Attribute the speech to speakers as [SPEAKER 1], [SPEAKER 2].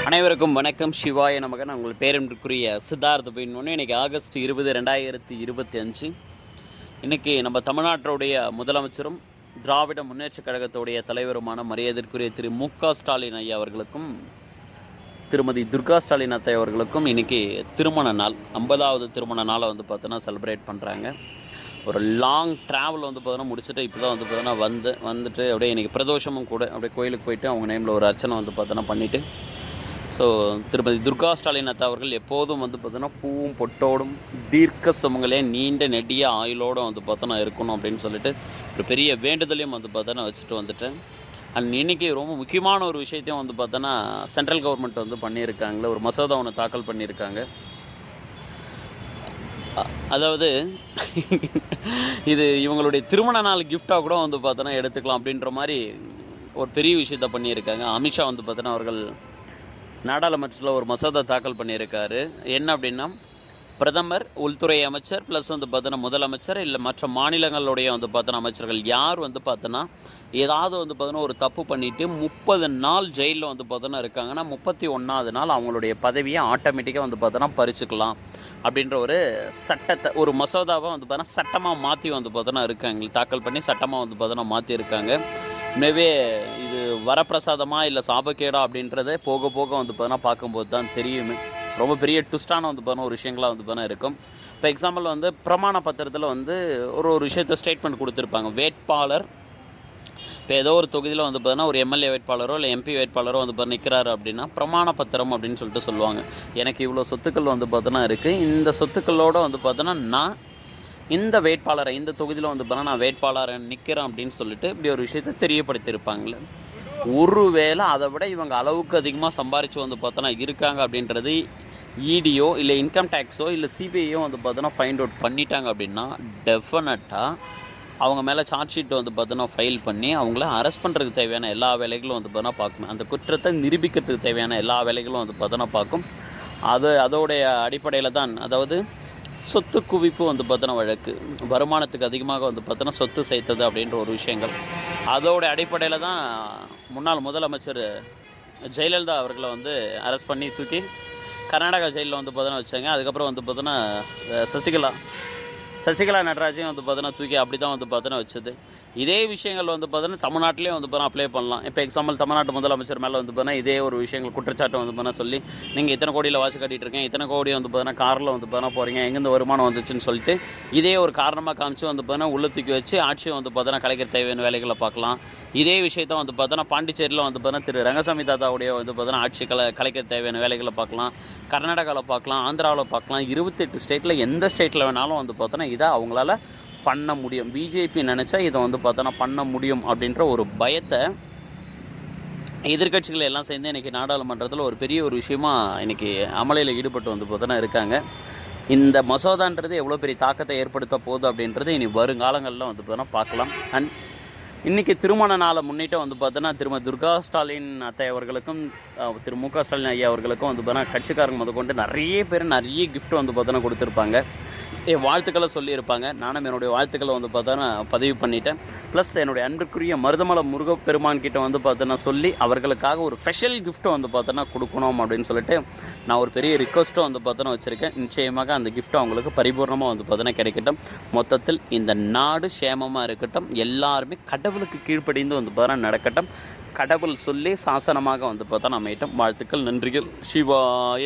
[SPEAKER 1] அனைவருக்கும் வணக்கம். சிவாய நமக. நான் உங்கள் பேரன்பிற்குரிய சித்தார்த்த பையன். இன்றைக்கி ஆகஸ்ட் 20, 2025. இன்றைக்கி நம்ம தமிழ்நாட்டுடைய முதலமைச்சரும் திராவிட முன்னேற்றக் கழகத்துடைய தலைவருமான மரியாதைக்குரிய திரு மு.க. ஸ்டாலின் ஐயா அவர்களுக்கும் திருமதி துர்கா ஸ்டாலின் அத்தை அவர்களுக்கும் இன்றைக்கி திருமண நாள், 50வது திருமண நாளை பார்த்தோன்னா செலிப்ரேட் பண்ணுறாங்க. ஒரு லாங் ட்ராவல் முடிச்சுட்டு இப்போ தான் பார்த்தோன்னா வந்துட்டு அப்படியே இன்றைக்கி பிரதோஷமும் கூட அப்படியே கோயிலுக்கு போயிட்டு அவங்க நேமில் ஒரு அர்ச்சனை பார்த்தோன்னா பண்ணிவிட்டு, ஸோ திருமதி துர்கா ஸ்டாலின் அத்தா அவர்கள் எப்போதும் பார்த்தோன்னா பூவும் பொட்டோடும் தீர்க்க சுமங்களே நீண்ட நெடிய ஆயுளோடும் பார்த்தோன்னா இருக்கணும் அப்படின்னு சொல்லிட்டு ஒரு பெரிய வேண்டுதலையும் பார்த்தோன்னா வச்சுட்டு வந்துட்டேன். அண்ட் இன்றைக்கி ரொம்ப முக்கியமான ஒரு விஷயத்தையும் பார்த்தோன்னா சென்ட்ரல் கவர்மெண்ட் பண்ணியிருக்காங்களே, ஒரு மசோதா ஒன்று தாக்கல் பண்ணியிருக்காங்க. அதாவது இது இவங்களுடைய திருமண நாள் கிஃப்டாக கூட பார்த்தோன்னா எடுத்துக்கலாம் அப்படின்ற மாதிரி ஒரு பெரிய விஷயத்த பண்ணியிருக்காங்க. அமித்ஷா பார்த்தோன்னா அவர்கள் நாடாளுமன்றத்தில் ஒரு மசோதா தாக்கல் பண்ணியிருக்காரு. என்ன அப்படின்னா, பிரதமர், உள்துறை அமைச்சர் ப்ளஸ் பார்த்தோன்னா முதலமைச்சர் இல்லை மற்ற மாநிலங்களுடைய பார்த்தோன்னா அமைச்சர்கள் யார் பார்த்தோன்னா ஏதாவது பார்த்தோன்னா ஒரு தப்பு பண்ணிவிட்டு 30 நாள் ஜெயிலில் பார்த்தோன்னா இருக்காங்கன்னா 31வது நாள் அவங்களுடைய பதவியை ஆட்டோமேட்டிக்காக பார்த்தோன்னா பறிச்சுக்கலாம் அப்படின்ற ஒரு சட்டத்தை, ஒரு மசோதாவை பார்த்தோன்னா சட்டமாக மாற்றி பார்த்தோன்னா இருக்காங்க. தாக்கல் பண்ணி சட்டமாக பார்த்தோன்னா மாற்றிருக்காங்க. உண்மையே இது வரப்பிரசாதமாக இல்லை சாபக்கேடா அப்படின்றத போக போக பார்த்தோன்னா பார்க்கும்போது தான் தெரியுமே. ரொம்ப பெரிய ட்விஸ்டான பார்த்தோன்னா ஒரு விஷயங்களாக பார்த்தோன்னா இருக்கும். இப்போ எக்ஸாம்பிள் பிரமாண பத்திரத்தில் ஒரு விஷயத்தை ஸ்டேட்மெண்ட் கொடுத்துருப்பாங்க. வேட்பாளர் இப்போ ஏதோ ஒரு தொகுதியில் பார்த்தோன்னா ஒரு எம்எல்ஏ வேட்பாளரோ இல்லை எம்பி வேட்பாளரோ நிற்கிறாரு அப்படின்னா பிரமாண பத்திரம் அப்படின்னு சொல்லிட்டு சொல்லுவாங்க. எனக்கு இவ்வளோ சொத்துக்கள் பார்த்தோன்னா இருக்குது, இந்த சொத்துக்களோடு பார்த்தோன்னா நான் இந்த வேட்பாளரை இந்த தொகுதியில் பார்த்தோன்னா நான் வேட்பாளரை நிற்கிறேன் அப்படின்னு சொல்லிட்டு இப்படி ஒரு விஷயத்தை தெரியப்படுத்தியிருப்பாங்களே. ஒருவேளை அதை விட இவங்க அளவுக்கு அதிகமாக சம்பாரித்து பார்த்தோன்னா இருக்காங்க அப்படின்றது இடியோ இல்லை இன்கம் டேக்ஸோ இல்லை சிபிஐயோ பார்த்தோன்னா ஃபைண்ட் அவுட் பண்ணிட்டாங்க அப்படின்னா டெஃபினட்டாக அவங்க மேலே சார்ஜ் ஷீட் பார்த்தோன்னா ஃபைல் பண்ணி அவங்கள அரெஸ்ட் பண்ணுறதுக்கு தேவையான எல்லா வேலைகளும் பார்த்தோன்னா பார்க்கணும். அந்த குற்றத்தை நிரூபிக்கிறதுக்கு தேவையான எல்லா வேலைகளும் பார்த்தோன்னா பார்க்கும். அதோடைய அடிப்படையில் தான், அதாவது சொத்து குவிப்பு பார்த்தோன்னா வழக்கு, வருமானத்துக்கு அதிகமாக பார்த்தோன்னா சொத்து சேர்த்தது அப்படின்ற ஒரு விஷயங்கள், அதோட அடிப்படையில் தான் முன்னாள் முதலமைச்சர் ஜெயலலிதா அவர்களை அரெஸ்ட் பண்ணி தூக்கி கர்நாடகா ஜெயிலில் பார்த்தோன்னா வச்சாங்க. அதுக்கப்புறம் பார்த்தோன்னா சசிகலா நடராஜையும் பார்த்தோன்னா தூக்கி அப்படி தான் பார்த்தோன்னா வச்சது. இதே விஷயங்கள் பார்த்தோன்னா தமிழ்நாட்டிலே பார்த்தோன்னா அப்ளை பண்ணலாம். இப்போ எக்ஸாம்பிள் தமிழ்நாட்டு முதலமைச்சர் மேலே பார்த்தோன்னா இதே ஒரு விஷயங்கள் குற்றச்சாட்டு பார்த்தோன்னா சொல்லி நீங்கள் இத்தனை கோடியில் வாட்ச் கட்டிகிட்டு இருக்கேன், இத்தனை கோடி பார்த்தோன்னா காரில் பார்த்தோன்னா போகிறீங்க, எங்கேருந்து வருமானம் வந்துச்சுன்னு சொல்லிட்டு இதே ஒரு காரணமாக காமிச்சு பார்த்தோன்னா உள்ள தூக்கி வச்சு ஆட்சியை பார்த்தோன்னா கலைக்கிற தேவையான வேலைகளை பார்க்கலாம். இதே விஷயத்தை பார்த்தோன்னா பாண்டிச்சேரியில் பார்த்தோன்னா திரு ரங்கசாமி தாத்தாவுடைய பார்த்தோன்னா ஆட்சி கலைக்கிற தேவையான வேலைகளை பார்க்கலாம். கர்நாடகாவில் பார்க்கலாம், ஆந்திராவில் பார்க்கலாம். 28 ஸ்டேட்டில் எந்த ஸ்டேட்டில் வேணாலும் பார்த்தோன்னா இதை அவங்களால பண்ண முடியும். பிஜேபி நினச்சா இதை பார்த்தோன்னா பண்ண முடியும் அப்படின்ற ஒரு பயத்தை எதிர்கட்சிகள் எல்லாம் சேர்ந்து இன்றைக்கி நாடாளுமன்றத்தில் ஒரு பெரிய ஒரு விஷயமா இன்றைக்கி அமளியில் ஈடுபட்டு பார்த்தோன்னா இருக்காங்க. இந்த மசோதான்றது எவ்வளோ பெரிய தாக்கத்தை ஏற்படுத்த போகுது அப்படின்றது இனி வருங்காலங்களில் பார்த்தோன்னா பார்க்கலாம். அண்ட் இன்றைக்கி திருமண நாளை முன்னிட்டு பார்த்தோன்னா திருமதி துர்கா ஸ்டாலின் அத்தை அவர்களுக்கும் திரு மு.க. ஸ்டாலின் ஐயா அவர்களுக்கும் பார்த்தோன்னா கட்சிக்காரங்க கொண்டு நிறைய பேர் நிறைய கிஃப்ட் பார்த்தோன்னா கொடுத்துருப்பாங்க, வாழ்த்துக்களை சொல்லியிருப்பாங்க. நானும் என்னுடைய வாழ்த்துக்களை பார்த்தோன்னா பதிவு பண்ணிட்டேன். ப்ளஸ் என்னுடைய அன்பிற்குரிய மருதமலை முருகப்பெருமான் கிட்ட பார்த்தோன்னா சொல்லி அவர்களுக்காக ஒரு ஸ்பெஷல் கிஃப்ட்டை பார்த்தோன்னா கொடுக்கணும் அப்படின்னு சொல்லிட்டு நான் ஒரு பெரிய ரிக்வஸ்ட்டும் பார்த்தோன்னா வச்சுருக்கேன். நிச்சயமாக அந்த கிஃப்ட் அவங்களுக்கு பரிபூர்ணமாக பார்த்தோன்னா கிடைக்கட்டும். மொத்தத்தில் இந்த நாடு சேமமாக இருக்கட்டும், எல்லாருமே கடவுளுக்கு கீழ்ப்படிந்து பார்த்தோன்னா நடக்கட்டும். கடவுள் சொல்லி சாசனமாக பார்த்தோன்னா அமையட்டும். வாழ்த்துக்கள், நன்றிகள். சிவாய.